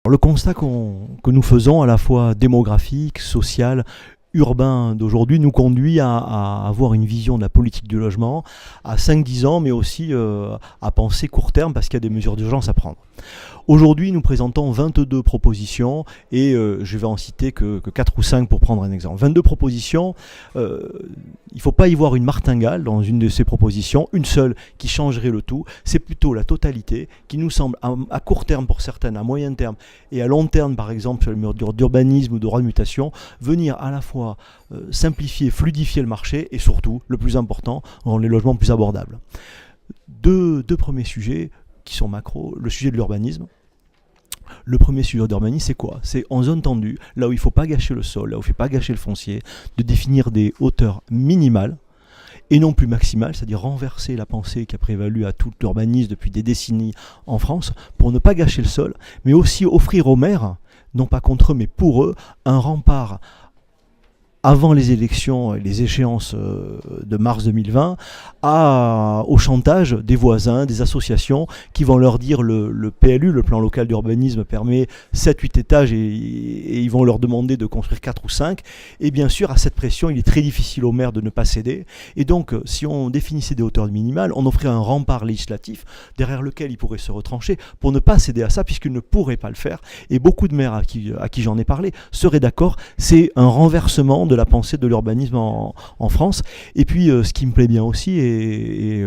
Le constat que nous faisons, à la fois démographique, social, urbain d'aujourd'hui, nous conduit à avoir une vision de la politique du logement à 5-10 ans, mais aussi à penser court terme, parce qu'il y a des mesures d'urgence à prendre. Aujourd'hui, nous présentons 22 propositions, et je vais en citer que 4 ou 5 pour prendre un exemple. 22 propositions, il ne faut pas y voir une martingale dans une de ces propositions, une seule qui changerait le tout. C'est plutôt la totalité qui nous semble, à court terme pour certaines, à moyen terme et à long terme, par exemple sur les mesures d'urbanisme ou de droit de mutation, venir à la fois simplifier, fluidifier le marché et surtout, le plus important, rendre les logements plus abordables. Deux premiers sujets qui sont macro, le sujet de l'urbanisme. Le premier sujet d'urbanisme, c'est quoi? C'est en zone tendue, là où il ne faut pas gâcher le sol, là où il ne faut pas gâcher le foncier, de définir des hauteurs minimales et non plus maximales, c'est-à-dire renverser la pensée qui a prévalu à tout l'urbanisme depuis des décennies en France, pour ne pas gâcher le sol, mais aussi offrir aux maires, non pas contre eux, mais pour eux, un rempart avant les élections et les échéances de mars 2020, au chantage des voisins, des associations qui vont leur dire le PLU, le plan local d'urbanisme, permet 7-8 étages et ils vont leur demander de construire 4 ou 5. Et bien sûr, à cette pression, il est très difficile aux maires de ne pas céder. Et donc, si on définissait des hauteurs minimales, on offrait un rempart législatif derrière lequel ils pourraient se retrancher pour ne pas céder à ça, puisqu'ils ne pourraient pas le faire. Et beaucoup de maires à qui j'en ai parlé seraient d'accord. C'est un renversement de la pensée de l'urbanisme en France. Et puis ce qui me plaît bien aussi, et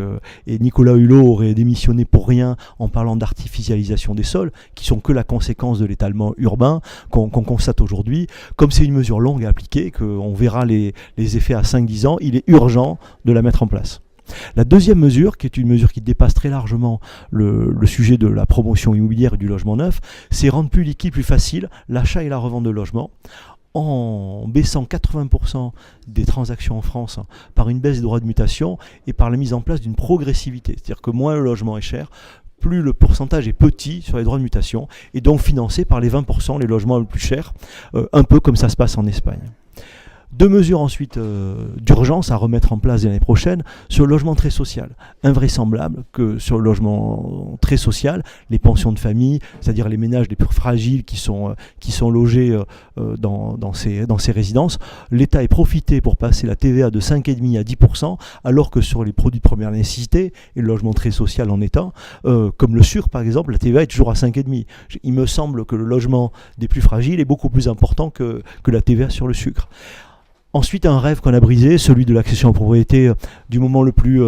Nicolas Hulot aurait démissionné pour rien en parlant d'artificialisation des sols, qui sont que la conséquence de l'étalement urbain qu'on constate aujourd'hui. Comme c'est une mesure longue à appliquer, qu'on verra les effets à 5-10 ans, il est urgent de la mettre en place. La deuxième mesure, qui est une mesure qui dépasse très largement le sujet de la promotion immobilière et du logement neuf, c'est rendre plus liquide, plus facile l'achat et la revente de logements, en baissant 80% des transactions en France par une baisse des droits de mutation et par la mise en place d'une progressivité. C'est-à-dire que moins le logement est cher, plus le pourcentage est petit sur les droits de mutation, et donc financé par les 20% les logements les plus chers, un peu comme ça se passe en Espagne. Deux mesures ensuite d'urgence à remettre en place l'année prochaine sur le logement très social. Invraisemblable que sur le logement très social, les pensions de famille, c'est-à-dire les ménages les plus fragiles qui sont logés dans ces résidences, l'État ait profité pour passer la TVA de 5,5 à 10%, alors que sur les produits de première nécessité, et le logement très social en étant, comme le sucre par exemple, la TVA est toujours à 5,5. Il me semble que le logement des plus fragiles est beaucoup plus important que la TVA sur le sucre. Ensuite, un rêve qu'on a brisé, celui de l'accession en propriété du moment le plus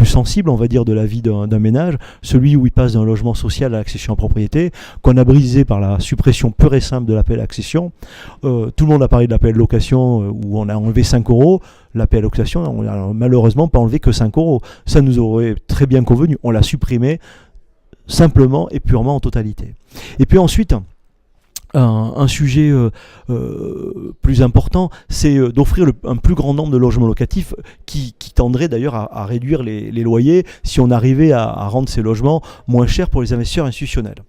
sensible, on va dire, de la vie d'un ménage, celui où il passe d'un logement social à l'accession en propriété, qu'on a brisé par la suppression pure et simple de l'APL accession. Tout le monde a parlé de l'APL location où on a enlevé 5 €. L'APL location, on n'a malheureusement pas enlevé que 5 €. Ça nous aurait très bien convenu. On l'a supprimé simplement et purement en totalité. Et puis ensuite, un sujet plus important, c'est d'offrir un plus grand nombre de logements locatifs qui tendrait d'ailleurs à réduire les loyers si on arrivait à rendre ces logements moins chers pour les investisseurs institutionnels.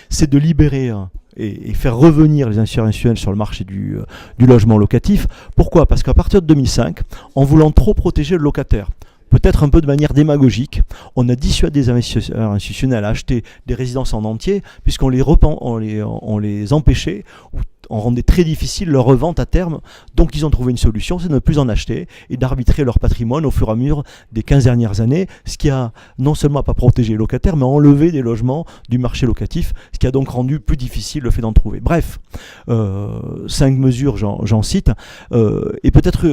C'est de libérer et faire revenir les investisseurs institutionnels sur le marché du logement locatif. Pourquoi? Parce qu'à partir de 2005, en voulant trop protéger le locataire, peut-être un peu de manière démagogique, on a dissuadé des investisseurs institutionnels à acheter des résidences en entier, puisqu'on les empêchait, ou on rendait très difficile leur revente à terme. Donc ils ont trouvé une solution, c'est de ne plus en acheter et d'arbitrer leur patrimoine au fur et à mesure des 15 dernières années, ce qui a non seulement pas protégé les locataires, mais enlevé des logements du marché locatif, ce qui a donc rendu plus difficile le fait d'en trouver. Bref, 5 mesures, j'en cite, et peut-être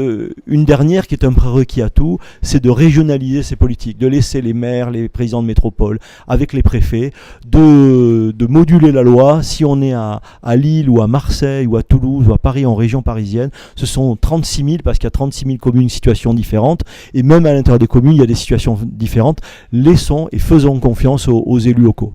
une dernière qui est un prérequis à tout, c'est de régionaliser ces politiques, de laisser les maires, les présidents de métropole, avec les préfets, de moduler la loi. Si on est à Lille ou à Marseille ou à Toulouse ou à Paris, en région parisienne, ce sont 36 000, parce qu'il y a 36 000 communes, situations différentes, et même à l'intérieur des communes, il y a des situations différentes. Laissons et faisons confiance aux élus locaux.